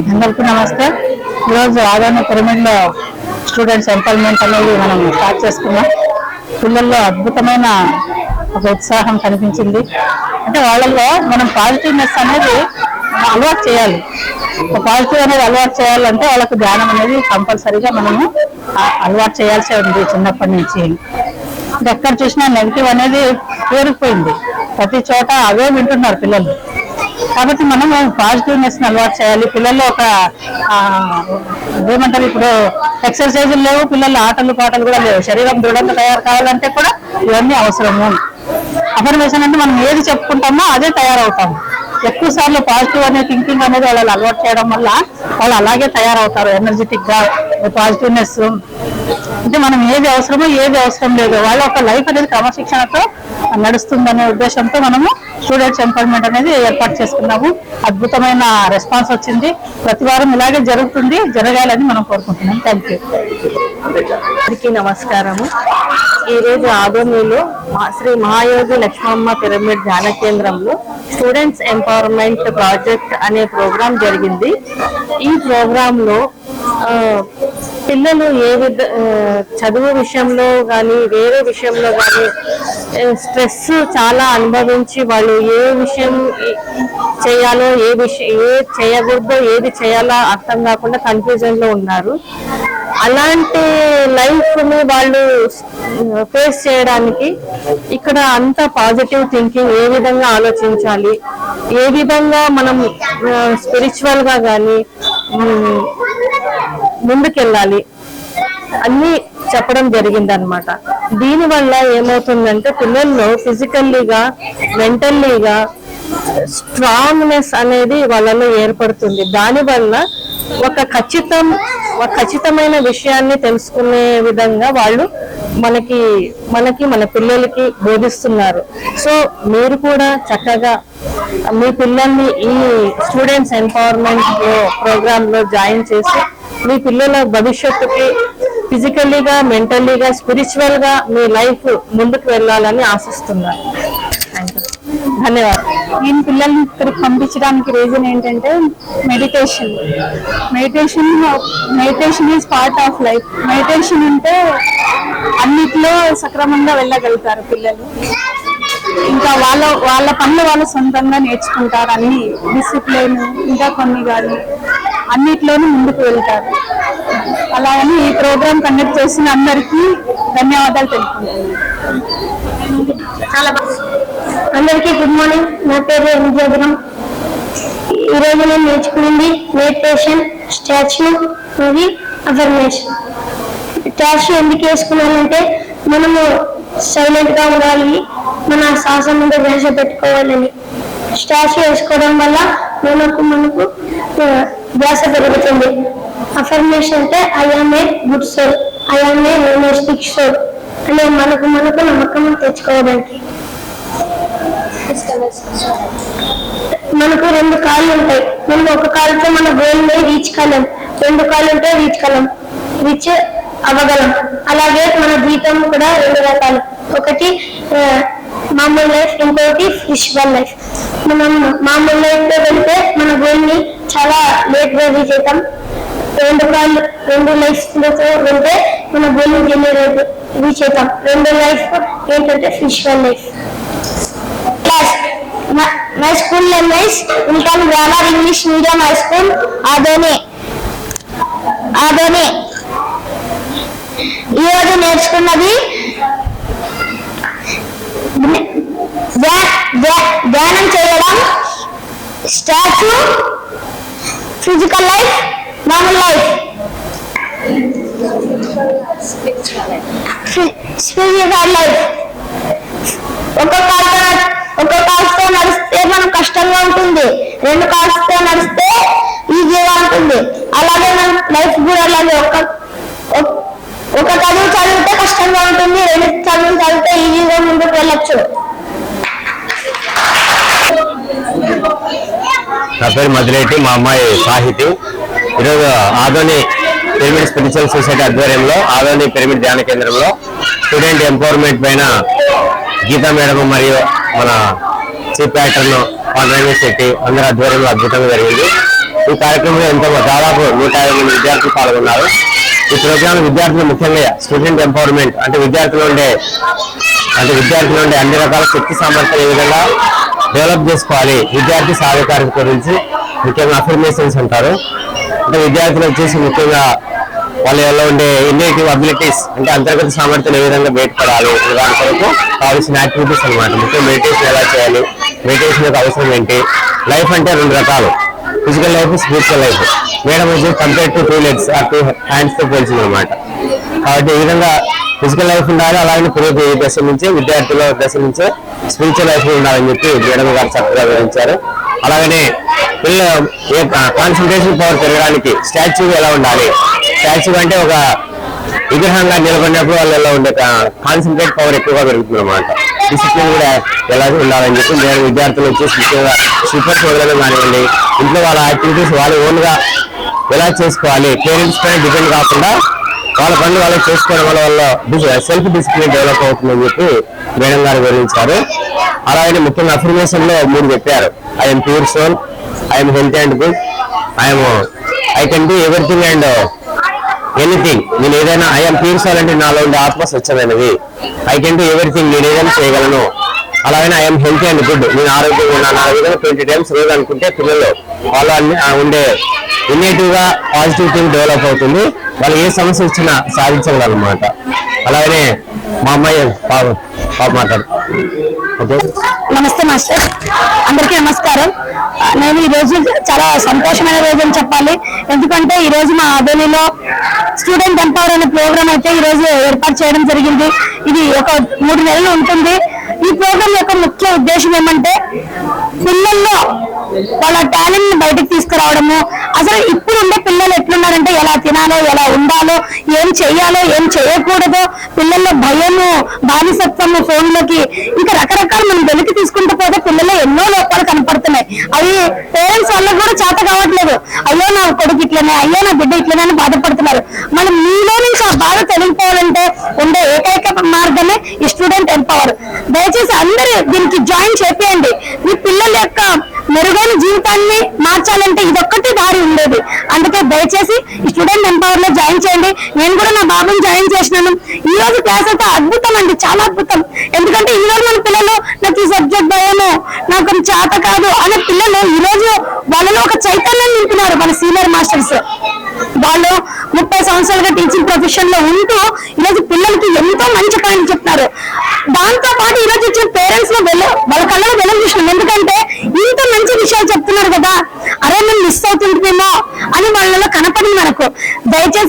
అందరికీ నమస్తే. ఈరోజు ఆదరణ పిరమిడ్లో స్టూడెంట్స్ ఎంపవర్మెంట్ అనేది మనం స్టార్ట్ చేసుకున్నాం. పిల్లల్లో అద్భుతమైన ఒక ఉత్సాహం కనిపించింది. అంటే వాళ్ళల్లో మనం పాజిటివ్నెస్ అనేది అలవాటు చేయాలి. పాజిటివ్ అనేది అలవాటు చేయాలంటే వాళ్ళకు ధ్యానం అనేది కంపల్సరీగా మనము అలవాటు చేయాల్సి ఉంది చిన్నప్పటి నుంచి. ఎక్కడ చూసినా నెగిటివ్ అనేది పేరుకుపోయింది, ప్రతి చోట అవే వింటున్నారు పిల్లలు. కాబట్టి మనం పాజిటివ్నెస్ అలవాటు చేయాలి. పిల్లల్లో ఒక ఏమంటారు, ఇప్పుడు ఎక్సర్సైజులు లేవు, పిల్లలు ఆటలు పాటలు కూడా లేవు. శరీరం దృఢంగా తయారు కావాలంటే కూడా ఇవన్నీ అవసరము. అఫర్మేషన్ అంటే మనం ఏది చెప్పుకుంటామో అదే తయారవుతాము. ఎక్కువ సార్లు పాజిటివ్ అనే థింకింగ్ అనేది వాళ్ళు అలవాటు చేయడం వల్ల వాళ్ళు అలాగే తయారవుతారు, ఎనర్జెటిక్ గా. పాజిటివ్నెస్ అంటే మనం ఏది అవసరమో ఏది అవసరం లేదు, వాళ్ళ ఒక లైఫ్ అనేది క్రమశిక్షణతో నడుస్తుందనే ఉద్దేశంతో మనము స్టూడెంట్స్ ఎంపవర్మెంట్ అనేది ఏర్పాటు చేసుకున్నాము. అద్భుతమైన రెస్పాన్స్ వచ్చింది. ప్రతి వారం ఇలాగే జరుగుతుంది, జరగాలని మనం కోరుకుంటున్నాం. Thank you. అందరికీ నమస్కారము. ఈరోజు ఆదోనిలో శ్రీ మహాయోగి లక్ష్మమ్మ పిరమిడ్ ధ్యాన కేంద్రంలో స్టూడెంట్స్ ఎంపవర్మెంట్ ప్రాజెక్ట్ అనే ప్రోగ్రాం జరిగింది. ఈ ప్రోగ్రాంలో పిల్లలు చదువు విషయంలో కానీ వేరే విషయంలో కానీ స్ట్రెస్ చాలా అనుభవించి వాళ్ళు ఏ విషయం చేయాలో ఏది చేయకూడదో ఏది చేయాలో అర్థం కాకుండా కన్ఫ్యూజన్ లో ఉన్నారు. అలాంటి లైఫ్ ని వాళ్ళు ఫేస్ చేయడానికి ఇక్కడ అంతా పాజిటివ్ థింకింగ్, ఏ విధంగా ఆలోచించాలి, ఏ విధంగా మనం స్పిరిచువల్ గా కానీ ముందుకెళ్ళాలి అన్ని చెప్పడం జరిగింది అన్నమాట. దీనివల్ల ఏమవుతుందంటే పిల్లల్లో ఫిజికల్లీగా మెంటల్లీగా స్ట్రాంగ్నెస్ అనేది వాళ్ళలో ఏర్పడుతుంది. దానివల్ల ఒక ఖచ్చితమైన విషయాన్ని తెలుసుకునే విధంగా వాళ్ళు మన పిల్లలకి బోధిస్తున్నారు. సో మీరు కూడా చక్కగా మీ పిల్లల్ని ఈ స్టూడెంట్స్ ఎంపవర్మెంట్ ప్రోగ్రామ్ లో జాయిన్ చేసి మీ పిల్లల భవిష్యత్తుకి ఫిజికల్లీగా మెంటల్లీగా స్పిరిచువల్ గా మీ లైఫ్ ముందుకు వెళ్ళాలని ఆశిస్తున్నాను. ధన్యవాదాలు. నేను పిల్లల్ని ఇక్కడికి పంపించడానికి రీజన్ ఏంటంటే meditation is part of life. Meditation ఉంటే అన్నిట్లో సక్రమంగా వెళ్ళగలుగుతారు పిల్లలు. ఇంకా వాళ్ళ పనులు వాళ్ళు సొంతంగా నేర్చుకుంటారు. అన్ని డిసిప్లిన్ ఇంకా కొన్ని కానీ అన్నిట్లోనూ ముందుకు వెళ్తారు. అలాగని ఈ ప్రోగ్రామ్ కండక్ట్ చేసిన అందరికీ ధన్యవాదాలు తెలుపుకుంటున్నాను. అందరికీ గుడ్ మార్నింగ్. నా పేరు విజయపురం. ఈరోజు నేను నేర్చుకున్నది మెడిటేషన్, స్టాచ్యూ మరియు అఫర్మేషన్. స్టాచ్యూ ఎందుకు వేసుకున్నానంటే మనము సైలెంట్ గా ఉండాలి, మన శ్వాస మీద ధ్యాస పెట్టుకోవాలని. స్టాచ్యూ వేసుకోవడం వల్ల మనకు ధ్యాస పెరుగుతుంది. అఫర్మేషన్ అంటే I am a good soul, I am a realistic soul అనే మనకు నమ్మకం తెచ్చుకోవడానికి. మనకు రెండు కాళ్ళు ఉంటాయి. మనం ఒక కాలుతో మన గోల్ ని రీచ్ కాలేం, రెండు కాళ్ళు ఉంటే రీచ్ అవ్వగలం. అలాగే మన జీవితం కూడా రెండు రకాలు. ఒకటి మామూలు లైఫ్, ఇంకొకటి స్పిరిచువల్ లైఫ్. మనం మామూలు లైఫ్ లో వెళ్తే మన గోల్ ని చాలా లేట్ గా రీచ్ అవుతాం. రెండు లైఫ్ లతో వెళ్తే మన గోల్ ని రీచ్ అవుతాం. రెండు లైఫ్ ఏంటంటే spiritual life. My school name is Milton Grammar English Medium High School, Adoni. ఈరోజు నేర్చుకున్నది ధ్యానం చేయడం, statue, physical life, normal life, spiritual life. ఒక కాల్స్తో నడిస్తే మనం కష్టంగా ఉంటుంది, రెండు కాల్స్తో నడిస్తే ఈజీగా ఉంటుంది. అలాగే మన లైఫ్ కూడా అలాగే ఒక చదువు చదివితే కష్టంగా ఉంటుంది, రెండు చదువులు చదివితే ఈజీగా ముందుకు వెళ్ళొచ్చు. నా పేరు మధురెడ్డి, మా అమ్మాయి సాహితి. ఈరోజు ఆదోని పిరమిడ్ స్పిరిచువల్ సొసైటీ ఆధ్వర్యంలో ఆదోని పిరమిడ్ ధ్యాన కేంద్రంలో స్టూడెంట్ ఎంపవర్మెంట్ పైన గీతా మేడం మరియు మన చీఫ్ ప్యాటర్న్ పాండ్రామి శెట్టి అందరి ఆధ్వర్యంలో అద్భుతంగా జరిగింది. ఈ కార్యక్రమంలో దాదాపు 150 మంది విద్యార్థులు పాల్గొన్నారు. ఈ ప్రోగ్రామ్ విద్యార్థులు ముఖ్యంగా స్టూడెంట్ ఎంపవర్మెంట్ అంటే విద్యార్థులు ఉండే అన్ని రకాల శక్తి సామర్థ్యాలు ఏ విధంగా డెవలప్ చేసుకోవాలి, విద్యార్థి సాధికారిత గురించి ముఖ్యంగా అఫర్మేషన్స్ అంటారు. అంటే విద్యార్థులు వచ్చేసి ముఖ్యంగా వాళ్ళలో ఉండే ఇన్నోవేటివ్ అబిలిటీస్ అంటే అంతర్గత సామర్థ్యాలు ఏ విధంగా బయటపడాలి, దాని కొరకు కావాల్సిన యాక్టివిటీస్ అనమాట. ముఖ్యంగా మెడిటేషన్ ఎలా చేయాలి, మెడిటేషన్ యొక్క అవసరం ఏంటి. లైఫ్ అంటే 2 రకాలు, physical life, spiritual life. Madam వచ్చి కంపేర్ టు 2 legs ఆ 2 hands తో పోల్చింది అనమాట. కాబట్టి ఈ విధంగా ఫిజికల్ లైఫ్ ఉండాలి, అలాగే పురోగతి దశ నుంచే విద్యార్థుల దశ నుంచే స్పిరిచువల్ లైఫ్ ఉండాలని చెప్పి మేడం గారు చక్కగా వివరించారు. అలాగనే పిల్లల కాన్సన్ట్రేషన్ పవర్ పెరగడానికి స్టాచ్యూ ఎలా ఉండాలి, స్టాచ్యూ అంటే ఒక విగ్రహంగా నిలబడినప్పుడు వాళ్ళలో ఉండే కాన్సన్ట్రేట్ పవర్ ఎక్కువగా పెరుగుతుంది అనమాట. డిసిప్లిన్ కూడా ఎలా ఉండాలని చెప్పి నేను విద్యార్థులు వచ్చేసి ముఖ్యంగా స్లీపర్స్ వదలడం కానివ్వండి, ఇంట్లో వాళ్ళ యాక్టివిటీస్ వాళ్ళు ఓన్గా ఎలా చేసుకోవాలి, పేరెంట్స్ పైన డిపెండ్ కాకుండా వాళ్ళ పనులు వాళ్ళు చేసుకోవడం వల్ల సెల్ఫ్ డిసిప్లిన్ డెవలప్ అవుతుందని చెప్పి మేడం గారు వివరించారు. అలాగే ముఖ్యంగా అఫర్మేషన్ లో 3 చెప్పారు. I'm pure soul, I'm healthy and good, I can do everything and anything. నేను ఏదైనా ఐఎమ్ ప్యూర్ సోల్ అంటే నాలో ఉండే ఆత్మ స్వచ్ఛమైనది. ఐ కెన్ డూ ఎవ్రీథింగ్, నేను ఏదైనా చేయగలను. అలాగే ఐఎమ్ హెల్తీ అండ్ గుడ్, నేను ఆరోగ్యంగా ఉన్నాను. ఆ విధంగా 20 times రోజు అనుకుంటే పిల్లలు వాళ్ళు ఉండే ఇన్నోవేటివ్ గా పాజిటివ్ థింగ్ డెవలప్ అవుతుంది. వాళ్ళు ఏ సమస్య వచ్చినా సాధించగలన్నమాట. అలాగనే మా అమ్మాయి పాప మాట్లాడు. ఓకే, నమస్తే మాస్టర్, అందరికీ నమస్కారం. నేను ఈ రోజు చాలా సంతోషమైన రోజు అని చెప్పాలి. ఎందుకంటే ఈ రోజు మా ఆధ్వర్యంలో స్టూడెంట్ ఎంపవర్ అనే ప్రోగ్రామ్ అయితే ఈ రోజు ఏర్పాటు చేయడం జరిగింది. ఇది ఒక 3 నెలలు ఉంటుంది. ఈ ప్రోగ్రామ్ యొక్క ముఖ్య ఉద్దేశం ఏమంటే పిల్లల్లో వాళ్ళ టాలెంట్ ని బయటకు తీసుకురావడము. అసలు ఇప్పుడు ఉండే పిల్లలు ఎట్లున్నారంటే ఎలా తినాలో, ఎలా ఉండాలో, ఏం చెయ్యాలో, ఏం చేయకూడదో, పిల్లల్లో భయము, బానిసత్వము, ఫోన్లకి ఇంకా రకరకాల మనం వెలికి తీసుకుంటూ పోతే పిల్లల్లో ఎన్నో లోపాలు కనపడుతున్నాయి. అవి పేరెంట్స్ వాళ్ళకి కూడా చేత కావట్లేదు. అయ్యో నా కొడుకు ఇట్లనే, అయ్యో నా బిడ్డ ఇట్లనే అని బాధపడుతున్నారు. మనం మీలో నుంచి ఆ బాధ తెలియకపోవాలంటే ఉండే ఏకైక మార్గమే ఈ స్టూడెంట్ ఎంపవర్. దయచేసి అందరూ దీనికి జాయిన్ చేపియండి. మీ పిల్లల యొక్క మెరుగైన జీవితాన్ని మార్చాలంటే ఇదొక్కటి దారి ఉండేది. అందుకే దయచేసి స్టూడెంట్ ఎంపవర్ లో జాయిన్ చేయండి. నేను కూడా నా బాబుని జాయిన్ చేసినాను. ఈ రోజు క్లాస్ అయితే అద్భుతం అండి, చాలా అద్భుతం. ఎందుకంటే ఈ రోజు మన పిల్లలు నాకు ఈ సబ్జెక్ట్ భయము, నాకు చేత కాదు అనే పిల్లలు ఈ రోజు వాళ్ళలో ఒక చైతన్యం నింపినారు మన సీనియర్ మాస్టర్స్. వాళ్ళు 30 సంవత్సరాలుగా టీచింగ్ ప్రొఫెషన్ లో ఉంటూ ఈరోజు పిల్లలకి ఎంతో మంచి పాయింట్ చెప్తున్నారు. దాంతో పాటు ఈరోజు వచ్చిన పేరెంట్స్ లో వాళ్ళ కళ్ళలో వెలుగు చూసినాం. ఎందుకంటే ఇంత మంచి విషయాలు చెప్తున్నారు కదా, అరే మేము మిస్ అవుతుంటేమో అని వాళ్ళలో కనపడింది మనకు. దయచేసి